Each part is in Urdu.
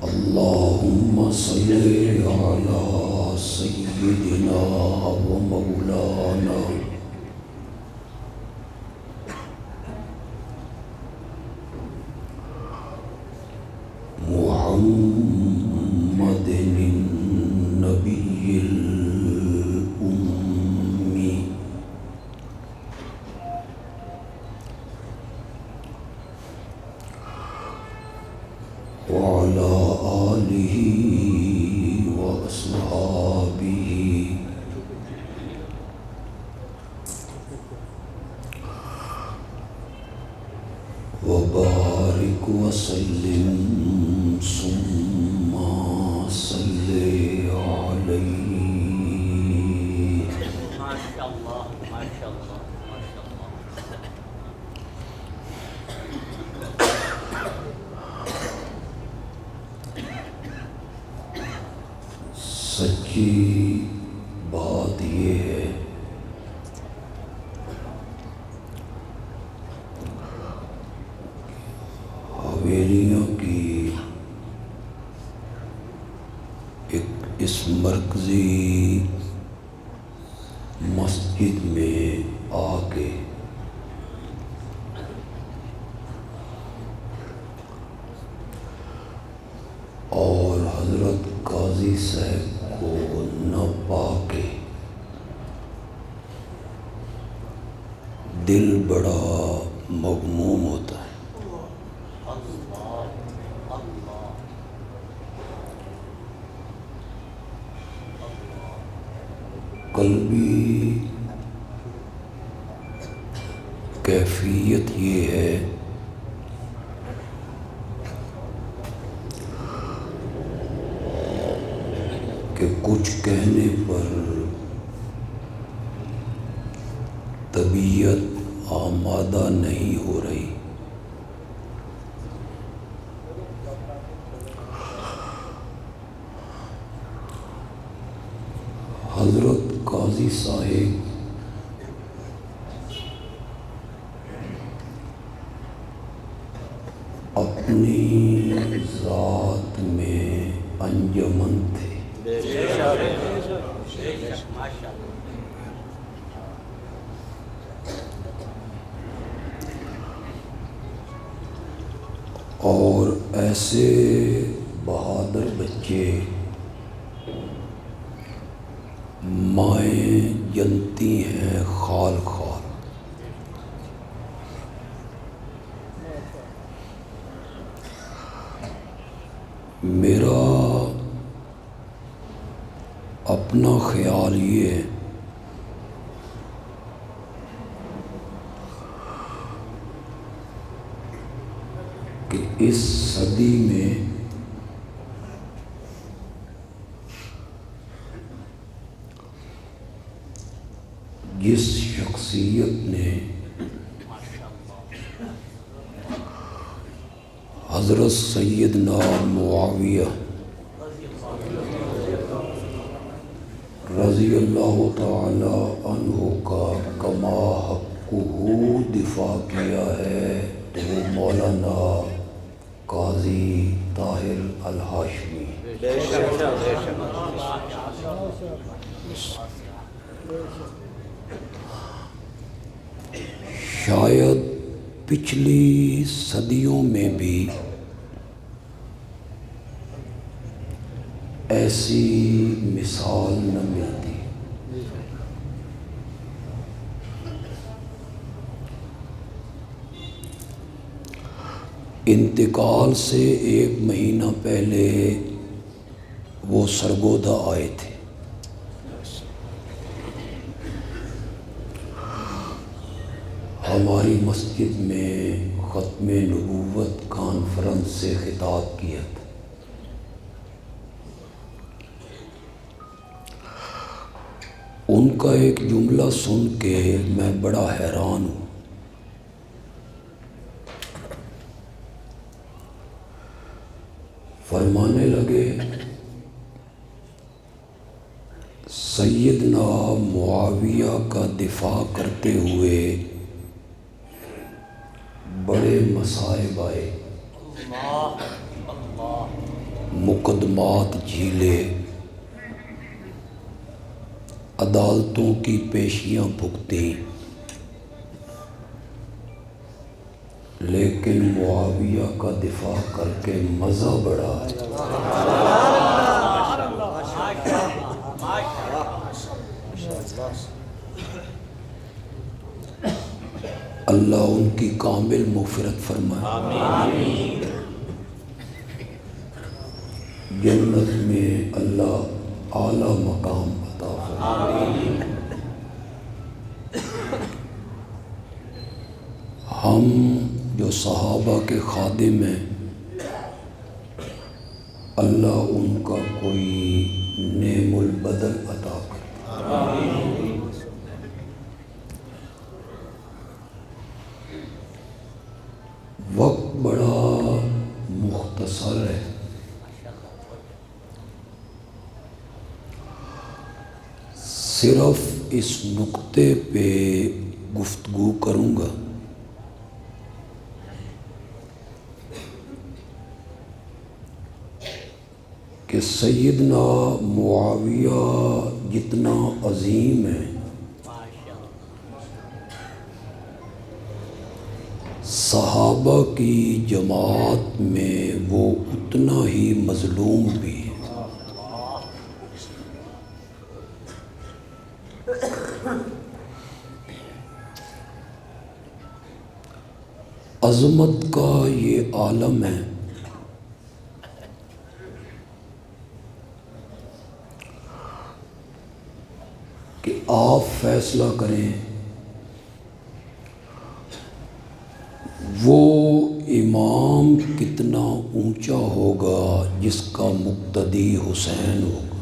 اللهم صل على سيدنا ومولانا محمد النبي الأمي وعلى آله وأصحابه وبارك وسلم ثم صل عليه. ما شاء الله ما شاء الله ما شاء الله. سچی بات یہ ہے حویلیوں کی ایک اس مرکزی مسجد میں آ کے اور حضرت قاضی صاحب کو نہ پا کے دل بڑا مغموم ہوتا ہے. قلبی کیفیت یہ ہے کہ کچھ کہنے پر طبیعت آمادہ نہیں ہو رہی. حضرت قاضی صاحب اپنی ذات میں انجمن تھے. اور ایسے بہادر بچے مائیں جنتی ہیں خال خال. میرا اپنا خیال یہ ہے کہ اس صدی میں جس شخصیت نے حضرت سیدنا معاویہ رضی اللہ تعالی عنہ کا کما حقہ دفاع کیا ہے تو وہ مولانا قاضی طاہر الہاشمی. شاید پچھلی صدیوں میں بھی ایسی مثال نہ ملتی. انتقال سے 1 مہینہ پہلے وہ سرگودا آئے تھے. ہماری مسجد میں ختم نبوت کانفرنس سے خطاب کیا تھا. ان کا ایک جملہ سن کے میں بڑا حیران ہوں. فرمانے لگے سیدنا معاویہ کا دفاع کرتے ہوئے بڑے مصائب آئے. مقدمات جھیلے، عدالتوں کی پیشیاں بھگتی، لیکن معاویہ کا دفاع کر کے مزہ بڑا ہے۔ اللہ ان کی کامل مغفرت فرمائے، جنت میں اللہ اعلیٰ مقام عطا فرمائے۔ ہم جو صحابہ کے خادم ہیں، اللہ ان کا کوئی نعم البدل عطا کرے۔ وقت بڑا مختصر ہے، صرف اس نقطے پہ گفتگو کروں گا کہ سیدنا معاویہ جتنا عظیم ہے، صحابہ کی جماعت میں وہ اتنا ہی مظلوم بھی ہے۔ عظمت کا یہ عالم ہے کہ آپ فیصلہ کریں وہ امام کتنا اونچا ہوگا جس کا مقتدی حسین ہوگا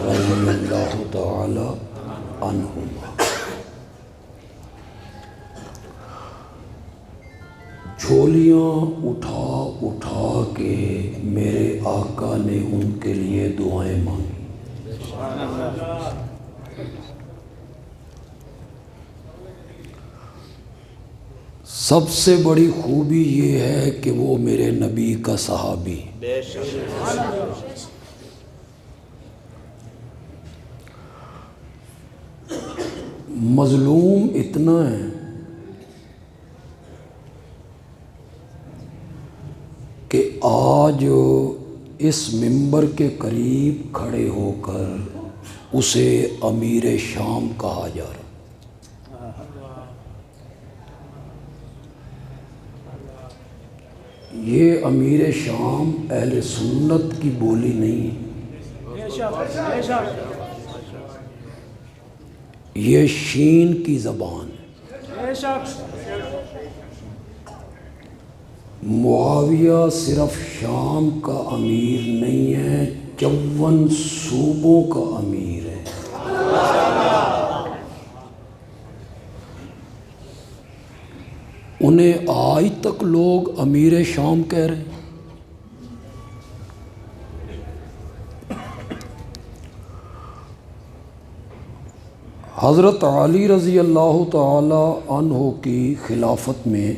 رضی اللہ تعالی عنہما۔ جھولیاں اٹھا اٹھا کے میرے آقا نے ان کے لیے دعائیں مانگی۔ سب سے بڑی خوبی یہ ہے کہ وہ میرے نبی کا صحابی، مظلوم اتنا ہے کہ آج اس منبر کے قریب کھڑے ہو کر اسے امیر شام کہا جا رہا۔ یہ امیر شام اہل سنت کی بولی نہیں ہے، یہ شین کی زبان ہے۔ معاویہ صرف شام کا امیر نہیں ہے، 54 صوبوں کا امیر ہے۔ انہیں آج تک لوگ امیر شام کہہ رہے ہیں۔ حضرت علی رضی اللہ تعالی عنہ کی خلافت میں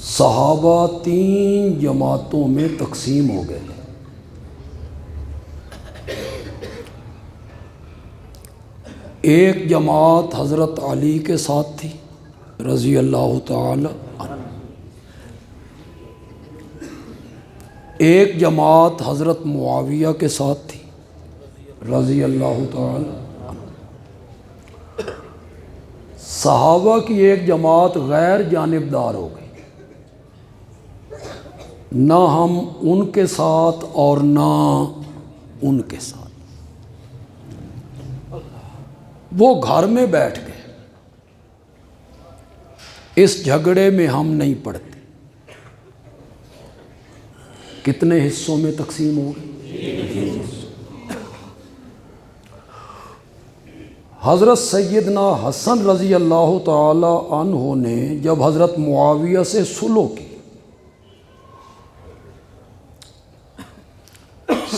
صحابہ 3 جماعتوں میں تقسیم ہو گئے۔ ایک جماعت حضرت علی کے ساتھ تھی رضی اللہ تعالی عنہ، ایک جماعت حضرت معاویہ کے ساتھ تھی رضی اللہ تعالی عنہ۔ صحابہ کی ایک جماعت غیر جانبدار ہو گئی، نہ ہم ان کے ساتھ اور نہ ان کے ساتھ، وہ گھر میں بیٹھ گئے، اس جھگڑے میں ہم نہیں پڑتے۔ کتنے حصوں میں تقسیم ہو گئے؟ حضرت سیدنا حسن رضی اللہ تعالی عنہ نے جب حضرت معاویہ سے صلح کی،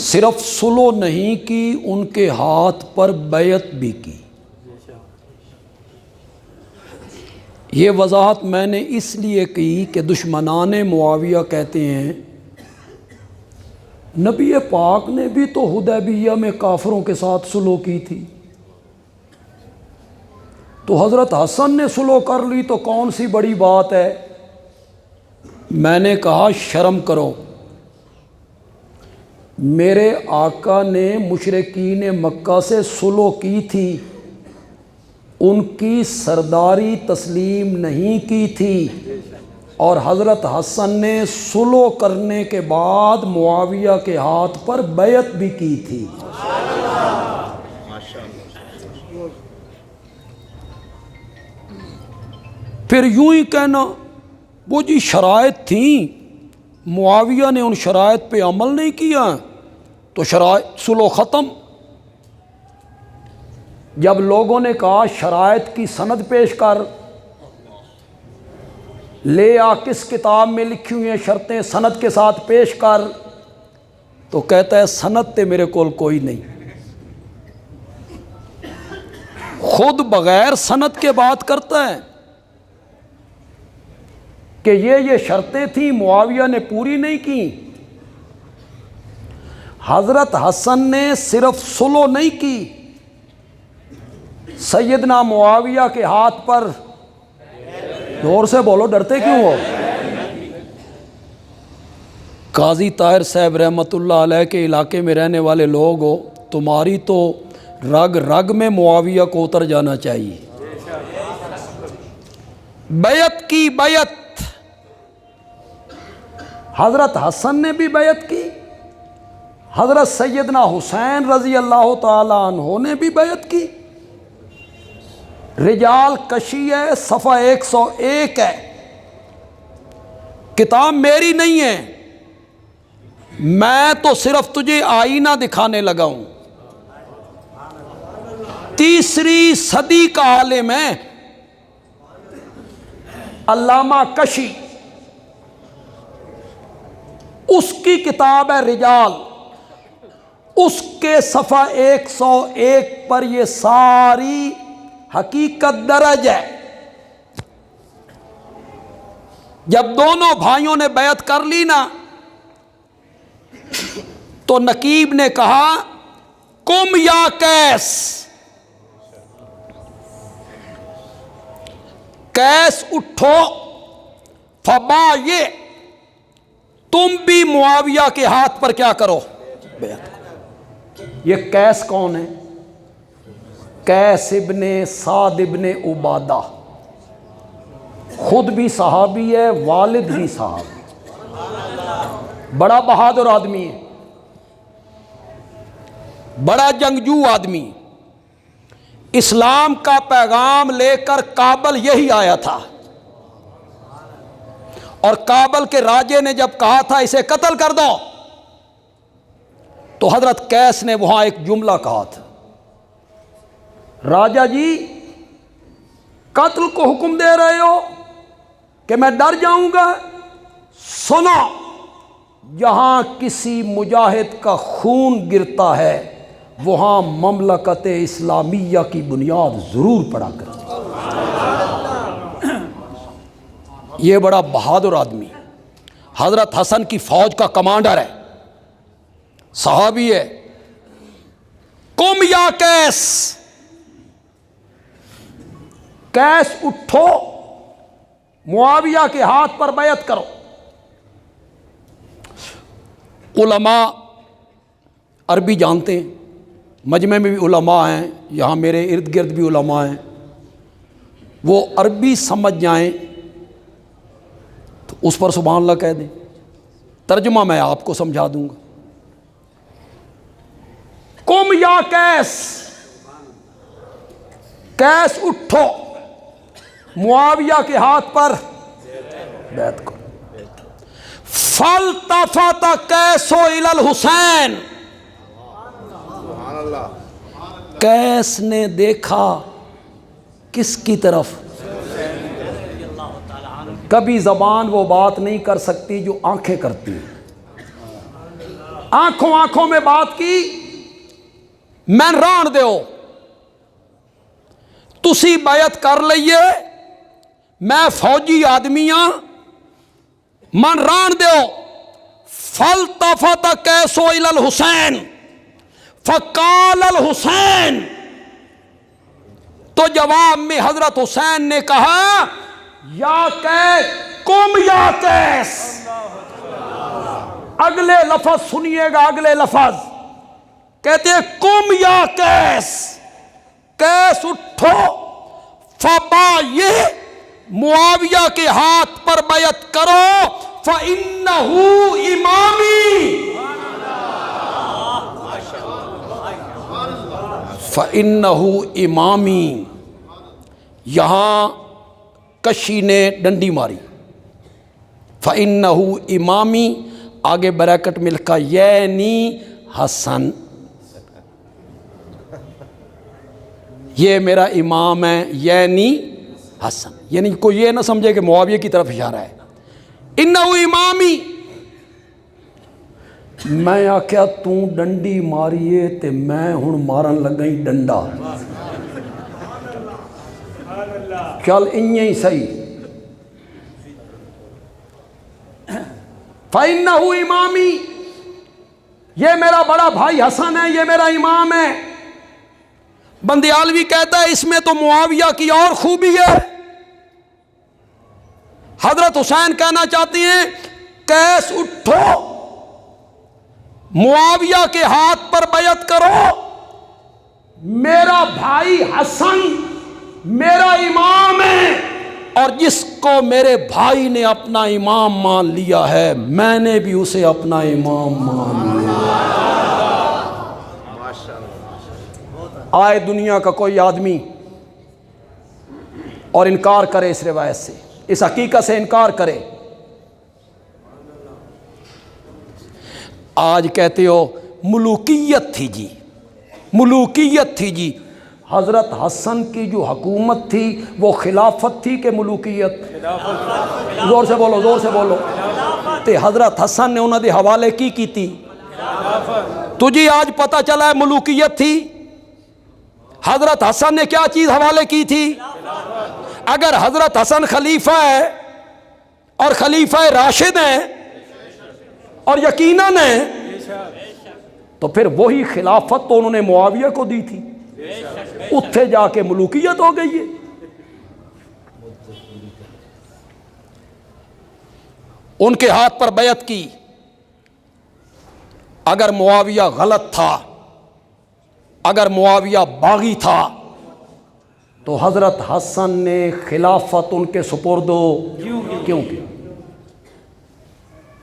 صرف صلح نہیں کی، ان کے ہاتھ پر بیعت بھی کی۔ یہ وضاحت میں نے اس لیے کی کہ دشمنان معاویہ کہتے ہیں نبی پاک نے بھی تو حدیبیہ میں کافروں کے ساتھ صلح کی تھی، تو حضرت حسن نے صلح کر لی تو کون سی بڑی بات ہے؟ میں نے کہا شرم کرو، میرے آقا نے مشرکین مکہ سے صلح کی تھی، ان کی سرداری تسلیم نہیں کی تھی، اور حضرت حسن نے صلح کرنے کے بعد معاویہ کے ہاتھ پر بیعت بھی کی تھی۔ پھر یوں ہی کہنا وہ جی شرائط تھیں، معاویہ نے ان شرائط پہ عمل نہیں کیا تو شرائط صلح ختم۔ جب لوگوں نے کہا شرائط کی سند پیش کر، لے آ کس کتاب میں لکھی ہوئی ہیں شرطیں سند کے ساتھ پیش کر، تو کہتا ہے سند تے میرے کول کوئی نہیں، خود بغیر سند کے بات کرتا ہے کہ یہ شرطیں تھیں معاویہ نے پوری نہیں کی۔ حضرت حسن نے صرف صلح نہیں کی، سیدنا معاویہ کے ہاتھ پر، زور سے بولو ڈرتے کیوں ہو؟ قاضی طاہر صاحب رحمۃ اللہ علیہ کے علاقے میں رہنے والے لوگ ہو، تمہاری تو رگ رگ میں معاویہ کو اتر جانا چاہیے۔ بیعت کی، بیعت حضرت حسن نے بھی بیعت کی، حضرت سیدنا حسین رضی اللہ تعالی عنہ نے بھی بیعت کی۔ رجال کشی ہے، صفحہ 101 ہے، کتاب میری نہیں ہے، میں تو صرف تجھے آئینہ دکھانے لگا ہوں۔ 3 صدی کا عالم ہے علامہ کشی، اس کی کتاب ہے رجال، اس کے صفحہ 101 پر یہ ساری حقیقت درج ہے۔ جب دونوں بھائیوں نے بیعت کر لی نا، تو نقیب نے کہا کم یا کیس، کیس اٹھو، فبا یہ تم بھی معاویہ کے ہاتھ پر کیا کرو؟ بیعت کرو۔ یہ کیس کون ہے؟ کیس ابن سعد ابن عبادہ، خود بھی صحابی ہے، والد بھی صحابی، بڑا بہادر آدمی ہے، بڑا جنگجو آدمی، اسلام کا پیغام لے کر کابل یہی آیا تھا، اور کابل کے راجے نے جب کہا تھا اسے قتل کر دو، تو حضرت کیس نے وہاں ایک جملہ کہا تھا، راجہ جی قتل کو حکم دے رہے ہو کہ میں ڈر جاؤں گا؟ سنو، جہاں کسی مجاہد کا خون گرتا ہے وہاں مملکت اسلامیہ کی بنیاد ضرور پڑا کرتی۔ یہ بڑا بہادر آدمی، حضرت حسن کی فوج کا کمانڈر ہے، صحابی ہے۔ قم یا کیس، کیس اٹھو، معاویہ کے ہاتھ پر بیعت کرو۔ علماء عربی جانتے ہیں، مجمع میں بھی علماء ہیں، یہاں میرے ارد گرد بھی علماء ہیں، وہ عربی سمجھ جائیں تو اس پر سبحان اللہ کہہ دیں، ترجمہ میں آپ کو سمجھا دوں گا۔ قم یا کیس، کیس اٹھو، معاویہ کے ہاتھ پر بیعت کرو۔ فالتفت کیس الی الحسین، کیس نے دیکھا کس کی طرف؟ کبھی زبان وہ بات نہیں کر سکتی جو آنکھیں کرتی ہیں، آنکھوں آنکھوں میں بات کی، میں ران دیو تسی بیعت کر لئیے، میں فوجی آدمیاں من ران دیو فالتفت قیس الی الحسین فقال الحسین، تو جواب میں حضرت حسین نے کہا یا قیس کم یا قیس. اگلے لفظ سنیے گا، اگلے لفظ کہتے ہیں کم یا قیس، قیس اٹھو فبایع، معاویہ کے ہاتھ پر بیعت کرو، فَإِنَّهُ إِمَامِي، فَإِنَّهُ إِمَامِي. یہاں کشی نے ڈنڈی ماری، فَإِنَّهُ إِمَامِي، آگے بریکٹ میں لکھا یعنی حسن، یہ میرا امام ہے یعنی حسن. یعنی کوئی یہ نہ سمجھے کہ معاویہ کی طرف اشارہ ہے. انہو امامی، میں آکھیا تو ڈنڈی ماریے تے میں ہن مارن لگا ہی ڈنڈا، چل انہیں ہی صحیح. فَإِنَّهُ إِمَامِي، یہ میرا بڑا بھائی حسن ہے، یہ میرا امام ہے. بندیالوی کہتا ہے اس میں تو معاویہ کی اور خوبی ہے. حضرت حسین کہنا چاہتی ہیں قیس اٹھو، معاویہ کے ہاتھ پر بیعت کرو، میرا بھائی حسن میرا امام ہے، اور جس کو میرے بھائی نے اپنا امام مان لیا ہے میں نے بھی اسے اپنا امام مان لیا. آئے دنیا کا کوئی آدمی اور انکار کرے اس روایت سے، اس حقیقت سے انکار کرے. آج کہتے ہو ملوکیت تھی جی، ملوکیت تھی جی. حضرت حسن کی جو حکومت تھی وہ خلافت تھی کہ ملوکیت؟ زور سے بولو، زور سے بولو. تے حضرت حسن نے انہوں نے حوالے کی تھی. تجھے آج پتہ چلا ہے ملوکیت تھی. حضرت حسن نے کیا چیز حوالے کی تھی؟ اگر حضرت حسن خلیفہ ہے اور خلیفہ راشد ہیں اور یقیناً ہیں، تو پھر وہی خلافت تو انہوں نے معاویہ کو دی تھی، اتھے جا کے ملوکیت ہو گئی ہے. ان کے ہاتھ پر بیعت کی. اگر معاویہ غلط تھا، اگر معاویہ باغی تھا تو حضرت حسن نے خلافت ان کے سپرد کیوں کی؟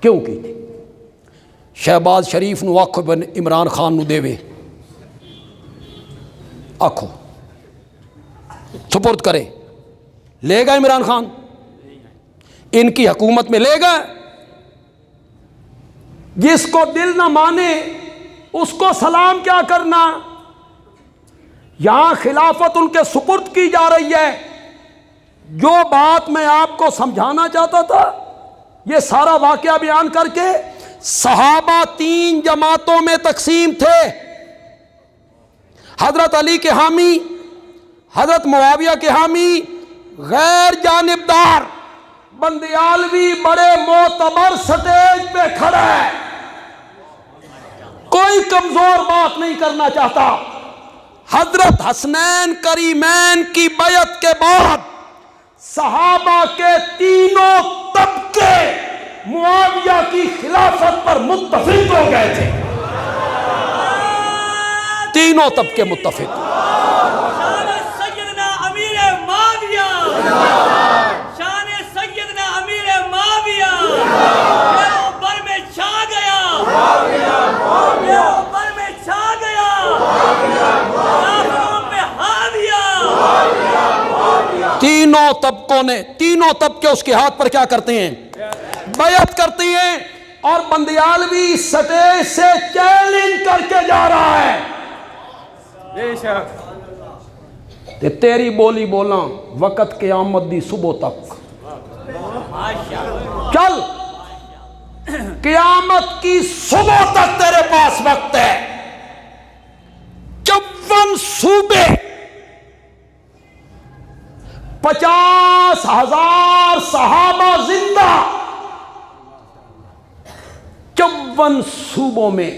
کیوں کی تھی؟ شہباز شریف نو آکھو بن عمران خان نو دے وے، آکھو سپرد کرے، لے گا عمران خان؟ ان کی حکومت میں لے گا؟ جس کو دل نہ مانے اس کو سلام کیا کرنا. یہاں خلافت ان کے سپرد کی جا رہی ہے. جو بات میں آپ کو سمجھانا چاہتا تھا یہ سارا واقعہ بیان کر کے، صحابہ 3 جماعتوں میں تقسیم تھے، حضرت علی کے حامی، حضرت معاویہ کے حامی، غیر جانبدار. بندیالوی بڑے معتبر سٹیج پہ کھڑا ہے، کوئی کمزور بات نہیں کرنا چاہتا. حضرت حسنین کریمین کی بیعت کے بعد صحابہ کے تینوں طبقے معاویہ کی خلافت پر متفق ہو گئے تھے. تینوں طبقے متفق. شان سیدنا امیر معاویہ، شان سیدنا امیر معاویہ اوپر میں چھا گیا، اوپر میں چھا گیا، کافروں پہ حاویہ. تینوں طبقوں نے، تینوں طبقے اس کے ہاتھ پر کیا کرتے ہیں؟ بیعت کرتی ہیں. اور بندیالوی سٹیج سے چیلنج کر کے جا رہا ہے کہ تیری بولی بولا وقت قیامت دی صبح تک، چل قیامت کی صبح تک تیرے پاس وقت ہے. 54 صوبے 50,000 صحابہ زندہ 54 صوبوں میں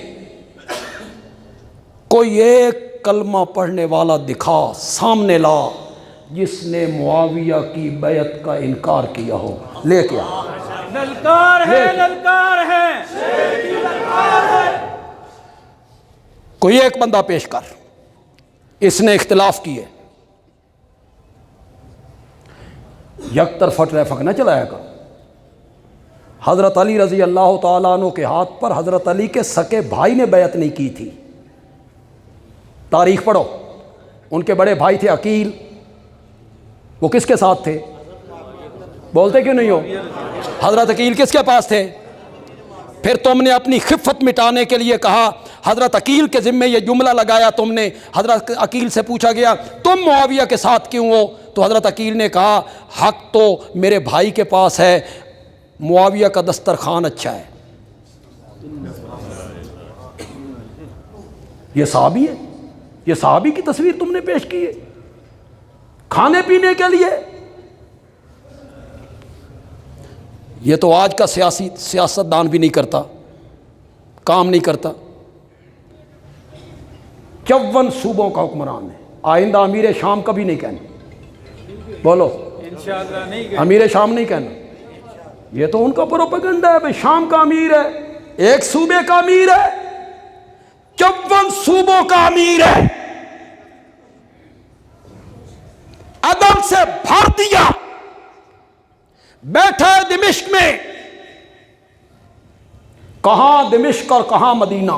کوئی ایک کلمہ پڑھنے والا دکھا سامنے لا جس نے معاویہ کی بیعت کا انکار کیا ہو، لے کے آ۔ للکار ہے، للکار ہے، کوئی ایک بندہ پیش کر، اس نے اختلاف کیے، یک طرفہ ٹریفک نہ چلایا کر۔ حضرت علی رضی اللہ تعالیٰ عنہ کے ہاتھ پر حضرت علی کے سکے بھائی نے بیعت نہیں کی تھی، تاریخ پڑھو۔ ان کے بڑے بھائی تھے عقیل، وہ کس کے ساتھ تھے؟ بولتے کیوں نہیں ہو؟ حضرت عقیل کس کے پاس تھے؟ پھر تم نے اپنی خفت مٹانے کے لیے کہا، حضرت عقیل کے ذمے یہ جملہ لگایا تم نے۔ حضرت عقیل سے پوچھا گیا تم معاویہ کے ساتھ کیوں ہو؟ تو حضرت عقیل نے کہا حق تو میرے بھائی کے پاس ہے، معاویہ کا دسترخوان اچھا ہے۔ یہ صحابی ہے، یہ صحابی کی تصویر تم نے پیش کی ہے کھانے پینے کے لیے۔ یہ تو آج کا سیاست دان بھی نہیں کرتا، کام نہیں کرتا۔ 54 صوبوں کا حکمران ہے، آئندہ امیر شام کا بھی نہیں کہنا، بولو انشاءاللہ نہیں گئے۔ امیر شام نہیں کہنا، یہ تو ان کا پروپیگنڈا ہے، بھئی شام کا امیر ہے، ایک صوبے کا امیر ہے، 54 صوبوں کا امیر ہے، عدل سے بھر دیا، بیٹھا ہے دمشق میں، کہاں دمشق اور کہاں مدینہ،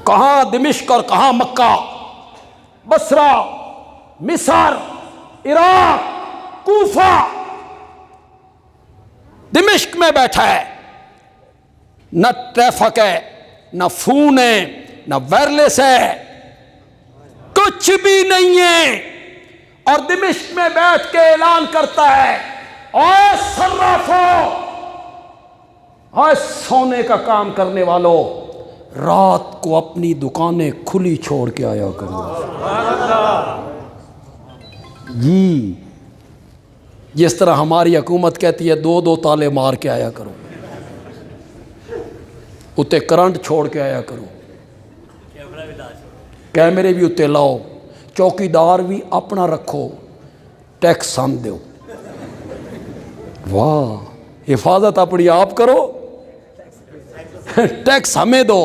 کہاں دمشق اور کہاں مکہ، بصرہ، مصر، عراق، کوفہ، دمشق میں بیٹھا ہے، نہ ٹریفک ہے، نہ فون ہے، نہ وائرلیس ہے، کچھ بھی نہیں ہے، اور دمشق میں بیٹھ کے اعلان کرتا ہے اے صرافو، اے سونے کا کام کرنے والو، رات کو اپنی دکانیں کھلی چھوڑ کے آیا کرو۔ جی جس طرح ہماری حکومت کہتی ہے 2 تالے مار کے آیا کرو، اتے کرنٹ چھوڑ کے آیا کرو، کیمرے بھی اتے لاؤ، چوکیدار بھی اپنا رکھو، ٹیکس ہم دو۔ واہ، حفاظت اپنی آپ کرو، ٹیکس ہمیں دو۔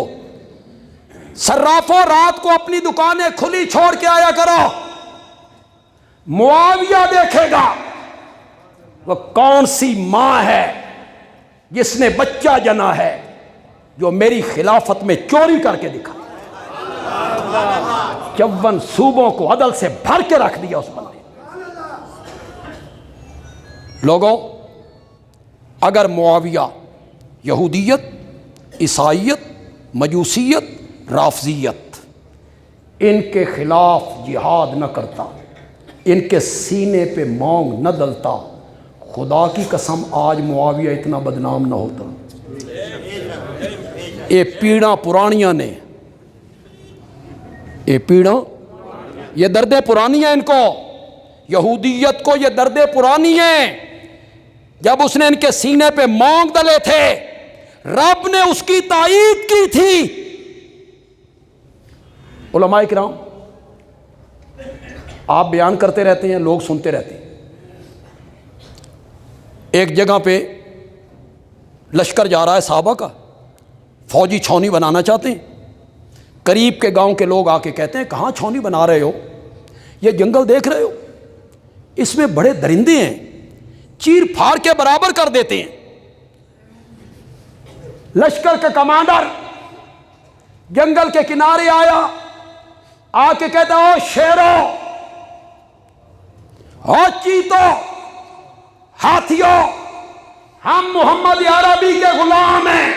صرافوں رات کو اپنی دکانیں کھلی چھوڑ کے آیا کرو۔ معاویہ دیکھے گا وہ کون سی ماں ہے جس نے بچہ جنا ہے جو میری خلافت میں چوری کر کے دکھا۔ 54 صوبوں کو عدل سے بھر کے رکھ دیا اس بندے۔ لوگوں، اگر معاویہ یہودیت، عیسائیت، مجوسیت، رافضیت ان کے خلاف جہاد نہ کرتا، ان کے سینے پہ مونگ نہ دلتا، خدا کی قسم آج معاویہ اتنا بدنام نہ ہوتا۔ یہ پیڑاں پرانیاں نے، یہ پیڑاں، یہ دردیں پرانی ہیں ان کو، یہودیت کو یہ دردیں پرانی ہیں۔ جب اس نے ان کے سینے پہ مونگ ڈلے تھے، رب نے اس کی تائید کی تھی۔ علماء کرام آپ بیان کرتے رہتے ہیں، لوگ سنتے رہتے ہیں۔ ایک جگہ پہ لشکر جا رہا ہے صحابہ کا، فوجی چھاؤنی بنانا چاہتے ہیں، قریب کے گاؤں کے لوگ آ کے کہتے ہیں کہاں چھاؤنی بنا رہے ہو؟ یہ جنگل دیکھ رہے ہو، اس میں بڑے درندے ہیں، چیر پھاڑ کے برابر کر دیتے ہیں۔ لشکر کا کمانڈر جنگل کے کنارے آیا، آ کے کہتا او شیرو، او چیتو، ہاتھیوں، ہم محمد عربی کے غلام ہیں،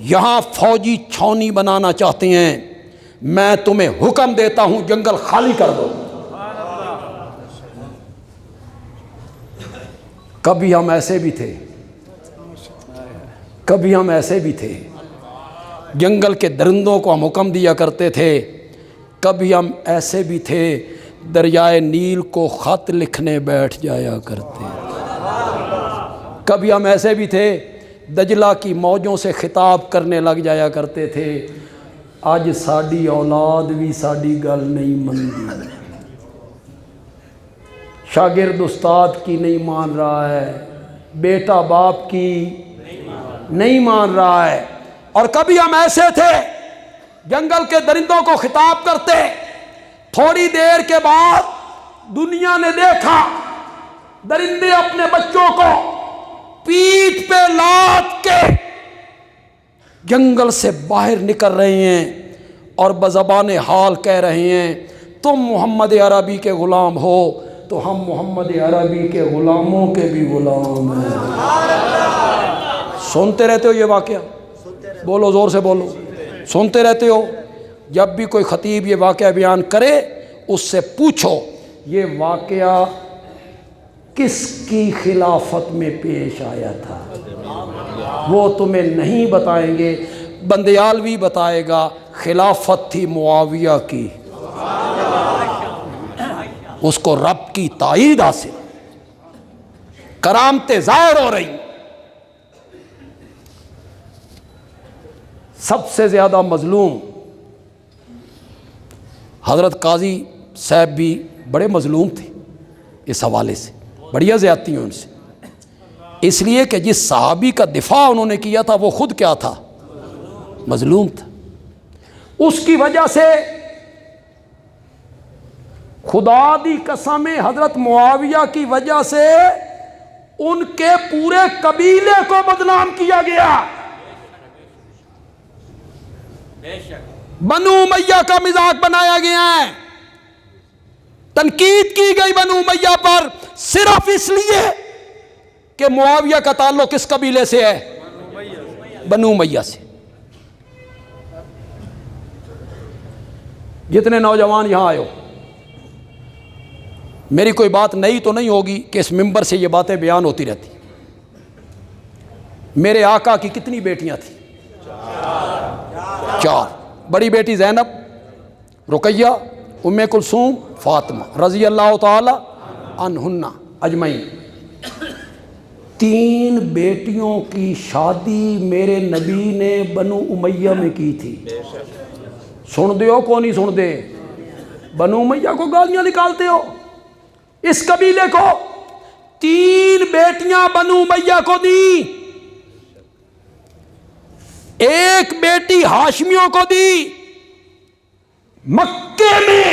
یہاں فوجی چھاؤنی بنانا چاہتے ہیں، میں تمہیں حکم دیتا ہوں جنگل خالی کر دو۔ کبھی ہم ایسے بھی تھے، کبھی ہم ایسے بھی تھے، جنگل کے درندوں کو ہم حکم دیا کرتے تھے، کبھی ہم ایسے بھی تھے دریائے نیل کو خط لکھنے بیٹھ جایا کرتے. کبھی ہم ایسے بھی تھے دجلہ کی موجوں سے خطاب کرنے لگ جایا کرتے تھے. آج ساڈی اولاد بھی ساڈی گل نہیں مندی. شاگرد استاد کی نہیں مان رہا ہے, بیٹا باپ کی نہیں مان رہا ہے. اور کبھی ہم ایسے تھے جنگل کے درندوں کو خطاب کرتے, تھوڑی دیر کے بعد دنیا نے دیکھا درندے اپنے بچوں کو پیٹھ پہ لاد کے جنگل سے باہر نکل رہے ہیں اور بزبان حال کہہ رہے ہیں تم محمد عربی کے غلام ہو تو ہم محمد عربی کے غلاموں کے بھی غلام ہیں. سنتے رہتے ہو یہ واقعہ؟ بولو زور سے بولو. سنتے رہتے ہو؟ جب بھی کوئی خطیب یہ واقعہ بیان کرے اس سے پوچھو یہ واقعہ کس کی خلافت میں پیش آیا تھا. وہ تمہیں نہیں بتائیں گے, بندیالوی بتائے گا خلافت تھی معاویہ کی, اس کو رب کی تائید حاصل, کرامتیں ظاہر ہو رہی. سب سے زیادہ مظلوم حضرت قاضی صاحب بھی بڑے مظلوم تھے اس حوالے سے, بڑی زیادتی ہیں ان سے, اس لیے کہ جس صحابی کا دفاع انہوں نے کیا تھا وہ خود کیا تھا؟ مظلوم تھا. اس کی وجہ سے خدا دی قسم حضرت معاویہ کی وجہ سے ان کے پورے قبیلے کو بدنام کیا گیا. بنو امیہ کا مذاق بنایا گیا ہے, تنقید کی گئی بنو امیہ پر صرف اس لیے کہ معاویہ کا تعلق کس قبیلے سے ہے؟ بنو امیہ سے. جتنے نوجوان یہاں آئے ہو, میری کوئی بات نئی تو نہیں ہوگی کہ اس ممبر سے یہ باتیں بیان ہوتی رہتی. میرے آقا کی کتنی بیٹیاں تھیں؟ 4. بڑی بیٹی زینب, رقیہ, ام کلثوم, فاطمہ رضی اللہ تعالی عنہن اجمعین. 3 بیٹیوں کی شادی میرے نبی نے بنو امیہ میں کی تھی. سن دے ہو کو نہیں سن دے؟ بنو امیہ کو گالیاں نکالتے ہو. اس قبیلے کو 3 بیٹیاں بنو امیہ کو دی, ایک بیٹی ہاشمیوں کو دی. مکے میں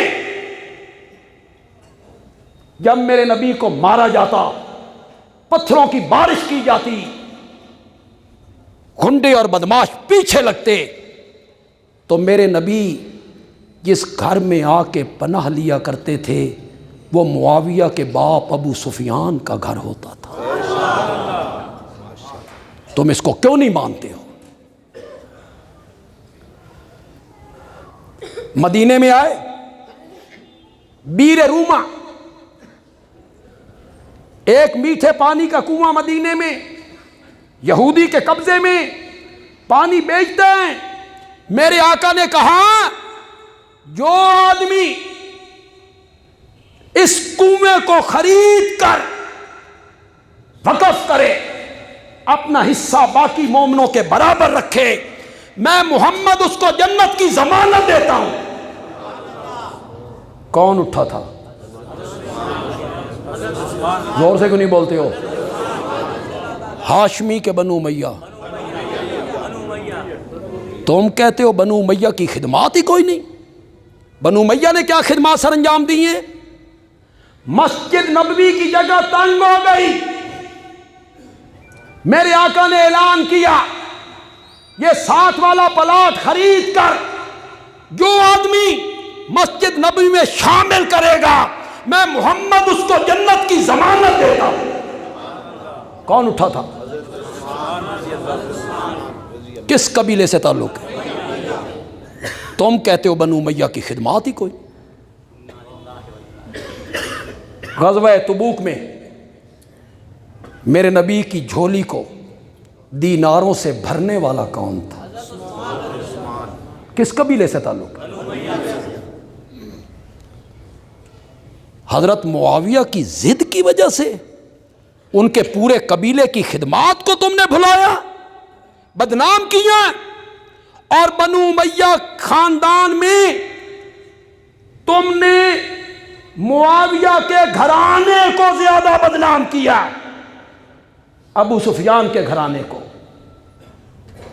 جب میرے نبی کو مارا جاتا, پتھروں کی بارش کی جاتی, گھنڈے اور بدماش پیچھے لگتے, تو میرے نبی جس گھر میں آ کے پناہ لیا کرتے تھے وہ معاویہ کے باپ ابو سفیان کا گھر ہوتا تھا. تم اس کو کیوں نہیں مانتے ہو؟ مدینے میں آئے, بیر روما, ایک میٹھے پانی کا کنواں مدینے میں, یہودی کے قبضے میں, پانی بیچتے ہیں. میرے آقا نے کہا جو آدمی اس کنویں کو خرید کر وقف کرے, اپنا حصہ باقی مومنوں کے برابر رکھے, میں محمد اس کو جنت کی ضمانت دیتا ہوں. کون اٹھا تھا؟ زور سے کیوں نہیں بولتے ہو؟ ہاشمی کے بنو امیہ. تم کہتے ہو بنو امیہ کی خدمات ہی کوئی نہیں. بنو امیہ نے کیا خدمات سر انجام دی ہیں؟ مسجد نبوی کی جگہ تنگ ہو گئی, میرے آقا نے اعلان کیا یہ 7 والا پلاٹ خرید کر جو آدمی مسجد نبوی میں شامل کرے گا میں محمد اس کو جنت کی ضمانت دیتا ہوں. کون اٹھا تھا؟ کس قبیلے سے تعلق ہے؟ تم کہتے ہو بنو امیہ کی خدمات ہی کوئی. غزوہ تبوک میں میرے نبی کی جھولی کو دیناروں سے بھرنے والا کون تھا؟ کس قبیلے سے تعلق ہے؟ حضرت معاویہ کی ضد کی وجہ سے ان کے پورے قبیلے کی خدمات کو تم نے بھلایا، بدنام کیا، اور بنو امیہ خاندان میں تم نے معاویہ کے گھرانے کو زیادہ بدنام کیا، ابو سفیان کے گھرانے کو،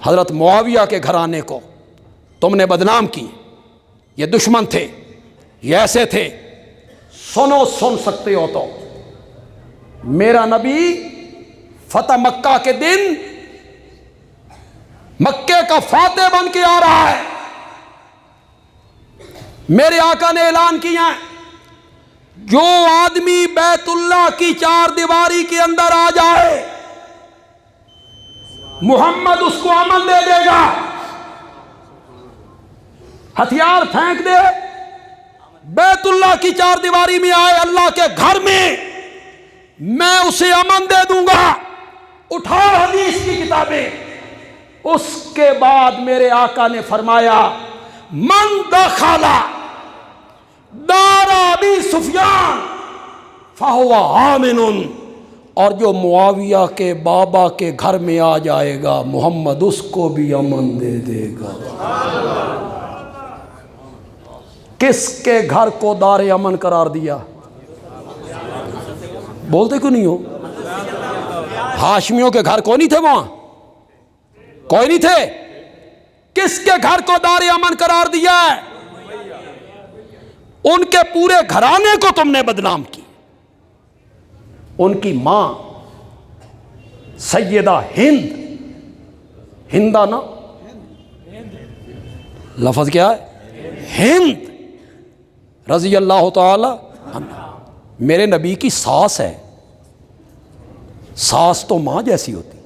حضرت معاویہ کے گھرانے کو تم نے بدنام کی۔ یہ دشمن تھے، یہ ایسے تھے۔ سنو، سن سکتے ہو تو میرا نبی فتح مکہ کے دن مکے کا فاتح بن کے آ رہا ہے۔ میرے آقا نے اعلان کیا ہے جو آدمی بیت اللہ کی چار دیواری کے اندر آ جائے محمد اس کو امن دے دے گا، ہتھیار پھینک دے، بیت اللہ کی چار دیواری میں آئے، اللہ کے گھر میں اسے امن دے دوں گا۔ اٹھاؤ حدیث کی کتابیں۔ اس کے بعد میرے آقا نے فرمایا من دخل دار ابی سفیان فہو آمن، اور جو معاویہ کے بابا کے گھر میں آ جائے گا محمد اس کو بھی امن دے دے گا۔ کس کے گھر کو دار امن قرار دیا؟ بولتے کیوں نہیں ہو؟ ہاشمیوں کے گھر کوئی نہیں تھے وہاں؟ کوئی نہیں تھے؟ کس کے گھر کو دار امن قرار دیا ہے؟ ان کے پورے گھرانے کو تم نے بدنام کی۔ ان کی ماں سیدہ ہندہ نا لفظ کیا ہے؟ ہند رضی اللہ تعالی عنہ، میرے نبی کی ساس ہے۔ ساس تو ماں جیسی ہوتی،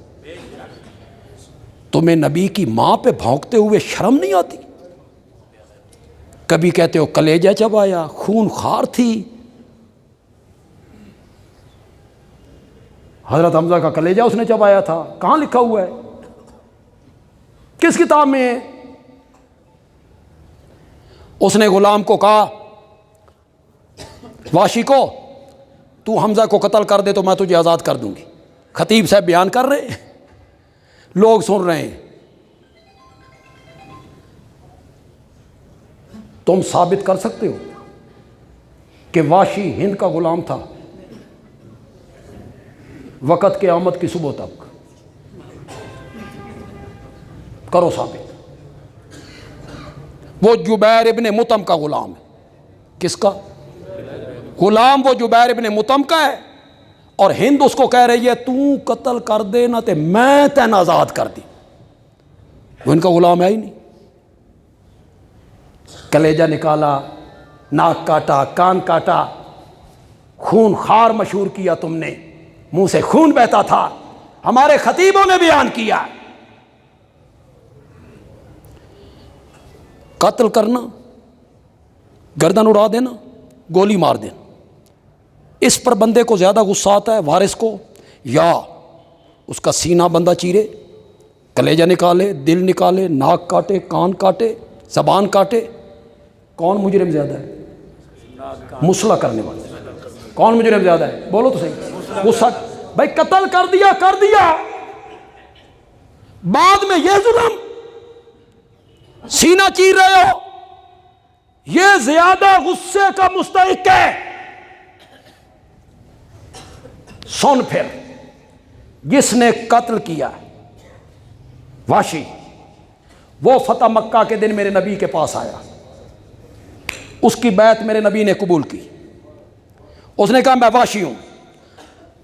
تمہیں نبی کی ماں پہ بھونکتے ہوئے شرم نہیں آتی؟ کبھی کہتے ہو کلیجہ چبایا، خون خار تھی۔ حضرت حمزہ کا کلیجہ اس نے چبایا تھا، کہاں لکھا ہوا ہے؟ کس کتاب میں ہے؟ اس نے غلام کو کہا واشی کو تو حمزہ کو قتل کر دے تو میں تجھے آزاد کر دوں گی۔ خطیب صاحب بیان کر رہے ہیں، لوگ سن رہے ہیں۔ تم ثابت کر سکتے ہو کہ واشی ہند کا غلام تھا وقت قیامت کی صبح تک؟ کرو ثابت۔ وہ جبیر ابن مطعم کا غلام ہے۔ کس کا غلام؟ وہ جبیر ابن مطعم کا ہے، اور ہند اس کو کہہ رہی ہے تو قتل کر دے نہ تے میں تین آزاد کر دی۔ وہ ان کا غلام ہے ہی نہیں۔ کلیجہ نکالا، ناک کاٹا، کان کاٹا، خون خار مشہور کیا تم نے، منہ سے خون بہتا تھا، ہمارے خطیبوں نے بیان کیا۔ قتل کرنا، گردن اڑا دینا، گولی مار دینا، اس پر بندے کو زیادہ غصہ آتا ہے وارث کو، یا اس کا سینہ بندہ چیرے، کلیجہ نکالے، دل نکالے، ناک کاٹے، کان کاٹے، زبان کاٹے؟ کون مجرم زیادہ ہے؟ مسئلہ کرنے والا کون مجرم زیادہ ہے؟ بولو تو صحیح۔ غصہ بھائی قتل کر دیا، بعد میں یہ ظلم، سینہ چیر رہے ہو، یہ زیادہ غصے کا مستحق ہے۔ سن پھر، جس نے قتل کیا واشی، وہ فتح مکہ کے دن میرے نبی کے پاس آیا، اس کی بیعت میرے نبی نے قبول کی۔ اس نے کہا میں واشی ہوں۔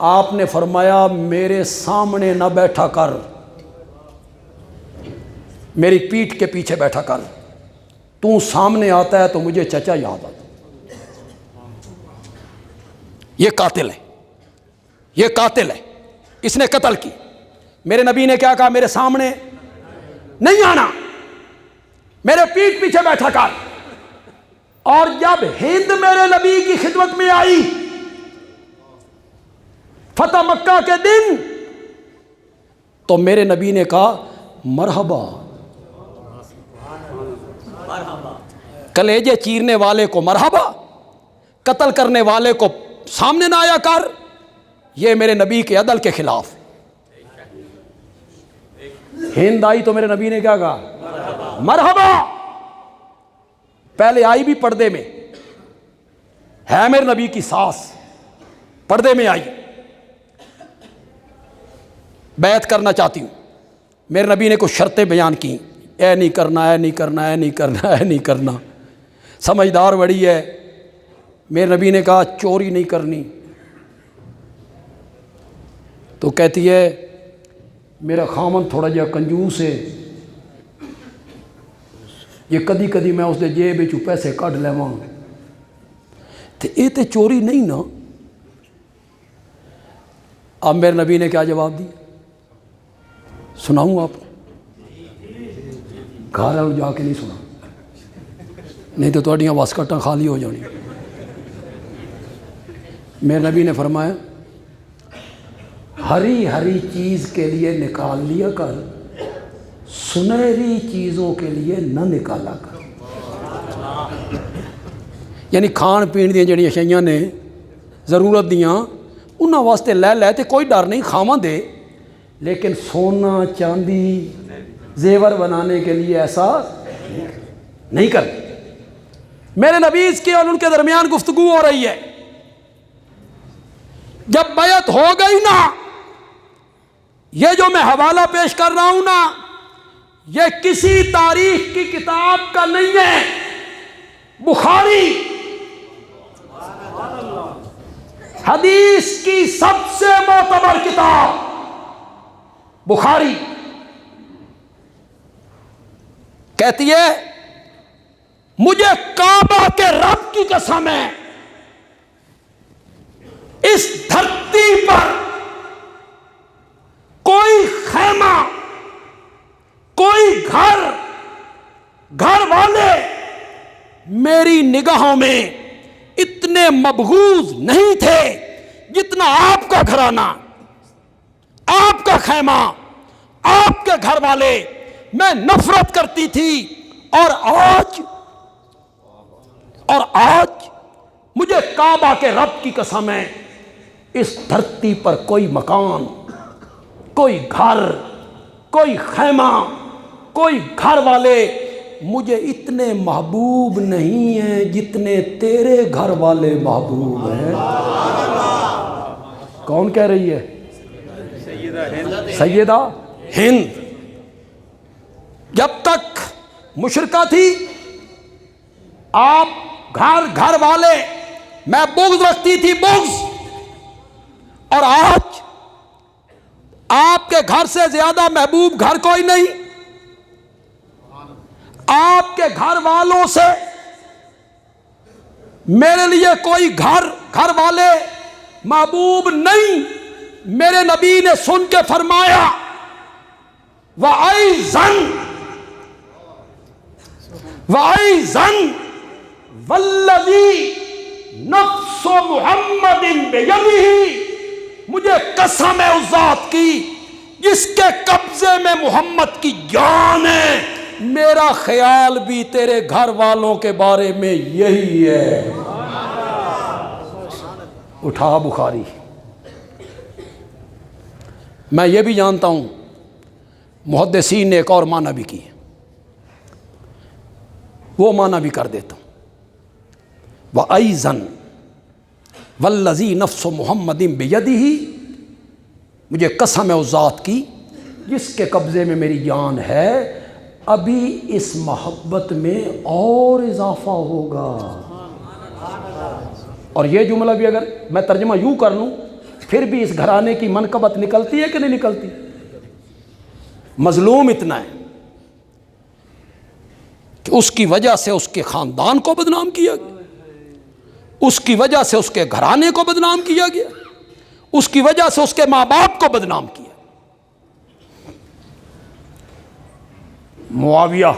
آپ نے فرمایا میرے سامنے نہ بیٹھا کر، میری پیٹھ کے پیچھے بیٹھا کر، تو سامنے آتا ہے تو مجھے چچا یاد آتا۔ یہ قاتل ہے، یہ قاتل ہے، اس نے قتل کی۔ میرے نبی نے کیا کہا؟ میرے سامنے نہیں آنا، میرے پیٹھ پیچھے بیٹھا کر۔ اور جب ہند میرے نبی کی خدمت میں آئی فتح مکہ کے دن، تو میرے نبی نے کہا مرحبا۔ کلیجے چیرنے والے کو مرحبا، قتل کرنے والے کو سامنے نہ آیا کر، یہ میرے نبی کے عدل کے خلاف۔ ہند آئی تو میرے نبی نے کیا کہا؟ مرحبا۔ پہلے آئی بھی پردے میں، ہے میرے نبی کی ساس، پردے میں آئی، بیعت کرنا چاہتی ہوں۔ میرے نبی نے کچھ شرطیں بیان کی، اے نہیں کرنا، اے نہیں کرنا، اے نہیں کرنا، اے نہیں کرنا۔ سمجھدار بڑی ہے، میرے نبی نے کہا چوری نہیں کرنی، تو کہتی ہے میرا خامن تھوڑا جہا کنجوس ہے، یہ کدی کدی میں اس دے جیب وچوں پیسے کڈ لیواں، تے یہ تے چوری نہیں نا۔ اب میرے نبی نے کیا جواب دی، سناؤں آپ کو؟ گھر والوں جا کے نہیں سنا، نہیں تو تہاڈیاں واسکٹاں خالی ہو جانی۔ میرے نبی نے فرمایا ہری ہری چیز کے لیے نکال لیا کر، سنہری چیزوں کے لیے نہ نکالا کر۔ یعنی کھان پین دیا جڑیاں شیاں نے ضرورت دیاں انہاں واسطے لے لے تے کوئی ڈر نہیں، کھاواں دے، لیکن سونا چاندی زیور بنانے کے لیے ایسا نہیں کر۔ میرے نبی اس کی اور ان کے درمیان گفتگو ہو رہی ہے، جب بیعت ہو گئی نا، یہ جو میں حوالہ پیش کر رہا ہوں نا، یہ کسی تاریخ کی کتاب کا نہیں ہے، بخاری حدیث کی سب سے معتبر کتاب بخاری کہتی ہے مجھے کعبہ کے رب کی قسم ہے، اس دھرتی پر کوئی خیمہ، کوئی گھر والے میری نگاہوں میں اتنے مبغوض نہیں تھے جتنا آپ کا گھرانہ، آپ کا خیمہ، آپ کے گھر والے۔ میں نفرت کرتی تھی، اور آج مجھے کعبہ کے رب کی قسم ہے، اس دھرتی پر کوئی مکان، کوئی گھر، کوئی خیمہ، کوئی گھر والے مجھے اتنے محبوب نہیں ہیں جتنے تیرے گھر والے محبوب ہیں۔ کون کہہ رہی ہے؟ سیدہ ہند۔ جب تک مشرکہ تھی، آپ گھر والے میں بغض رکھتی تھی، بغض، اور آج آپ کے گھر سے زیادہ محبوب گھر کوئی نہیں، آپ کے گھر والوں سے میرے لیے کوئی گھر والے محبوب نہیں۔ میرے نبی نے سن کے فرمایا وَأَيْضًا وَالَّذِي نَفْسُ مُحَمَّدٍ بِيَدِهِ، مجھے قسم ہے اس ذات کی جس کے قبضے میں محمد کی جان ہے، میرا خیال بھی تیرے گھر والوں کے بارے میں یہی ہے۔ اٹھا بخاری۔ میں یہ بھی جانتا ہوں محدثین نے ایک اور معنی بھی کی ہے، وہ معنی بھی کر دیتا ہوں۔ وَأَيْضًا وَالَّذِي نَفْسُ مُحَمَّدٍ بِيَدِهِ، مجھے قسم ہے اس ذات کی جس کے قبضے میں میری جان ہے، ابھی اس محبت میں اور اضافہ ہوگا۔ اور یہ جملہ بھی اگر میں ترجمہ یوں کر لوں، پھر بھی اس گھرانے کی منقبت نکلتی ہے کہ نہیں نکلتی؟ مظلوم اتنا ہے کہ اس کی وجہ سے اس کے خاندان کو بدنام کیا گیا، اس کی وجہ سے اس کے گھرانے کو بدنام کیا گیا، اس کی وجہ سے اس کے ماں باپ کو بدنام کیا۔ معاویہ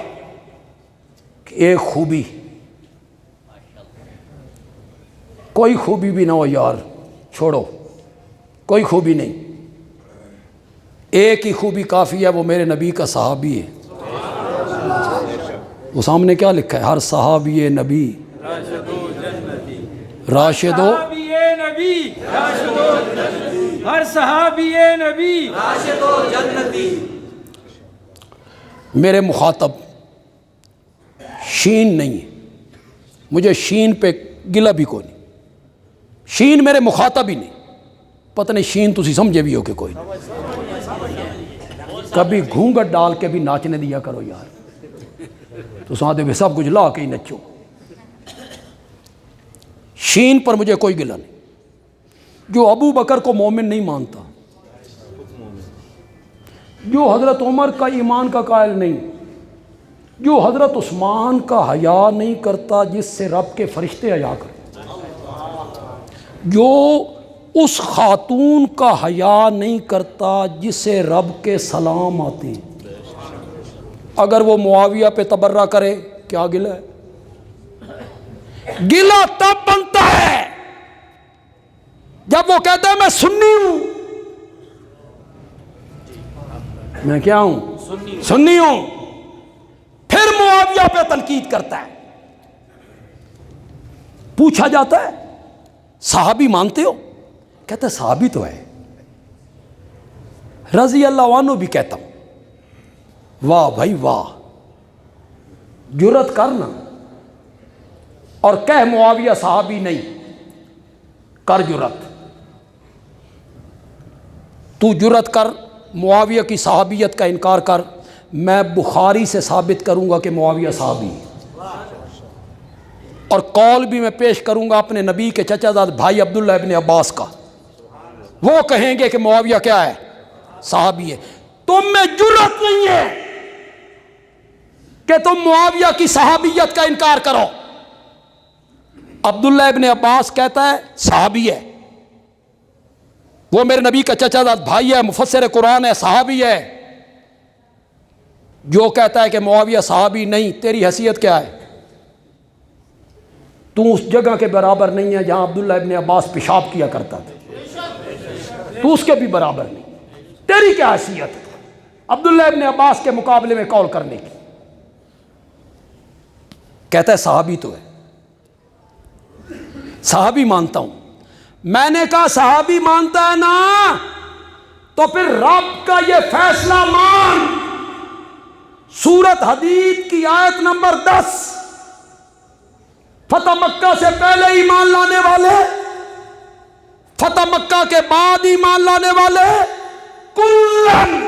کی ایک خوبی، کوئی خوبی بھی نہ ہو یار، چھوڑو، کوئی خوبی نہیں، ایک ہی خوبی کافی ہے، وہ میرے نبی کا صحابی ہے۔ وہ سامنے کیا لکھا ہے؟ ہر صحابی نبی راشد و صحابی نبی راشد و ہر صحابی نبی راشد و جنتی. میرے مخاطب شین نہیں ہے، مجھے شین پہ گلہ بھی کوئی نہیں، شین میرے مخاطب ہی نہیں. پتہ نہیں شین تسی سمجھے بھی ہو کہ کوئی نہیں. کبھی گھونگٹ ڈال کے بھی ناچنے دیا کرو یار، تو ساتھ میں سب کچھ لا کے ہی نچو. شین پر مجھے کوئی گلہ نہیں. جو ابو بکر کو مومن نہیں مانتا، جو حضرت عمر کا ایمان کا قائل نہیں، جو حضرت عثمان کا حیا نہیں کرتا جس سے رب کے فرشتے حیا کرتے، جو اس خاتون کا حیا نہیں کرتا جس سے رب کے سلام آتے ہیں، اگر وہ معاویہ پہ تبرہ کرے کیا گلہ ہے؟ گلہ تب بنتا ہے جب وہ کہتا ہے میں سنی ہوں. میں کیا ہوں؟ سنی ہوں. پھر معاویہ پہ تنقید کرتا ہے. پوچھا جاتا ہے صحابی مانتے ہو؟ کہتا ہے صحابی تو ہے. رضی اللہ عنہ بھی کہتا ہوں. واہ بھائی واہ، جرت کرنا اور کہہ معاویہ صحابی نہیں، کر جرت. تو جرت کر معاویہ کی صحابیت کا انکار کر، میں بخاری سے ثابت کروں گا کہ معاویہ صحابی ہے، اور قول بھی میں پیش کروں گا اپنے نبی کے چچا زاد بھائی عبداللہ ابن عباس کا. وہ کہیں گے کہ معاویہ کیا ہے؟ صحابی ہے. تم میں جرت نہیں ہے کہ تم معاویہ کی صحابیت کا انکار کرو. عبداللہ ابن عباس کہتا ہے صحابی ہے، وہ میرے نبی کا چچا زاد بھائی ہے، مفسر قرآن ہے، صحابی ہے. جو کہتا ہے کہ معاویہ صحابی نہیں، تیری حیثیت کیا ہے؟ تو اس جگہ کے برابر نہیں ہے جہاں عبداللہ ابن عباس پیشاب کیا کرتا تھا، تو اس کے بھی برابر نہیں. تیری کیا حیثیت ہے عبداللہ ابن عباس کے مقابلے میں قول کرنے کی؟ کہتا ہے صحابی تو ہے. صحابی مانتا ہوں. میں نے کہا صحابی مانتا ہے نا، تو پھر رب کا یہ فیصلہ مان. سورت حدید کی آیت نمبر 10، فتح مکہ سے پہلے ایمان لانے والے، فتح مکہ کے بعد ایمان لانے والے، کلن.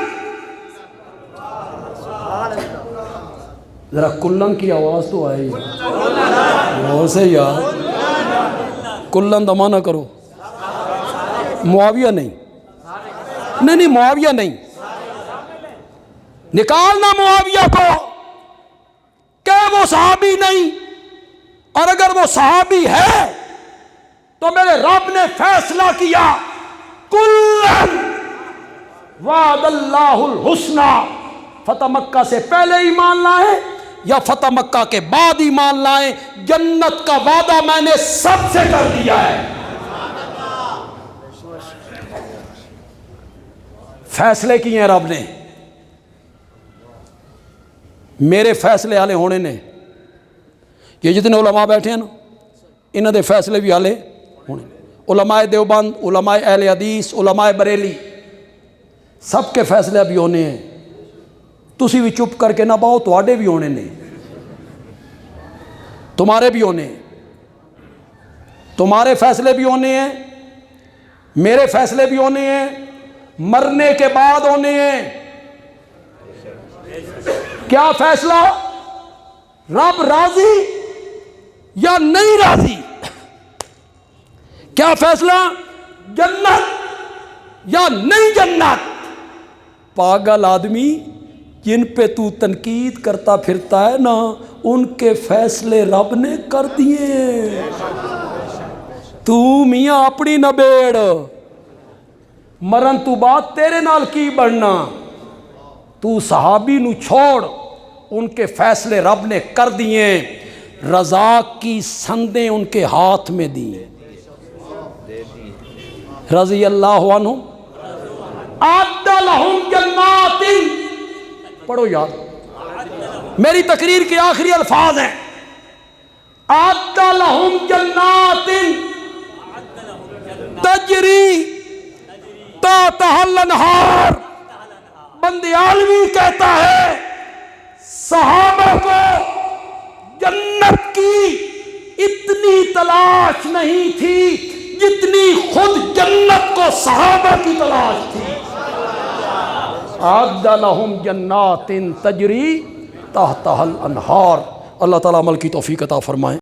ذرا کلن کی آواز تو آئی سے یار. کلن دمانہ کرو. معاویہ نہیں، نہیں معاویہ نہیں. نکالنا معاویہ کو کہ وہ صحابی نہیں، اور اگر وہ صحابی ہے تو میرے رب نے فیصلہ کیا کلن وعد اللہ الحسنى. فتح مکہ سے پہلے ایمان لائیں یا فتح مکہ کے بعد ایمان لائیں، جنت کا وعدہ میں نے سب سے کر دیا ہے. فیصلے کیے ہیں رب نے. میرے فیصلے حالے ہونے نے. یہ جتنے علماء بیٹھے ہیں نا، انہوں دے فیصلے بھی حالے ہونے. علماء دیوبند، علماء اہل حدیث، علماء بریلی، سب کے فیصلے بھی ہونے ہیں. تسی بھی چپ کر کے نہ باؤ، تواڈے بھی ہونے نے، تمہارے بھی ہونے ہیں. تمہارے فیصلے بھی ہونے ہیں، میرے فیصلے بھی ہونے ہیں، مرنے کے بعد ہونے ہیں. کیا فیصلہ؟ رب راضی یا نہیں راضی؟ کیا فیصلہ؟ جنت یا نہیں جنت؟ پاگل آدمی جن پہ تو تنقید کرتا پھرتا ہے نا، ان کے فیصلے رب نے کر دیے. تو میاں اپنی نہ بیڑ، مرن تو بات تیرے نال کی بڑھنا. تو صحابی نو چھوڑ، ان کے فیصلے رب نے کر دیے. رضا کی سندیں ان کے ہاتھ میں دی. رضی اللہ عنہ اعد لہم جنات. پڑھو یاد، میری تقریر کے آخری الفاظ ہیں. اعد لہم جنات تجری تحتہا الانہار. بند عالمی کہتا ہے صحابہ کو جنت کی اتنی تلاش نہیں تھی جتنی خود جنت کو صحابہ کی تلاش تھی. اعد لہم جنات تجری تحتہا الانہار. اللہ تعالیٰ عمل کی توفیق عطا فرمائے.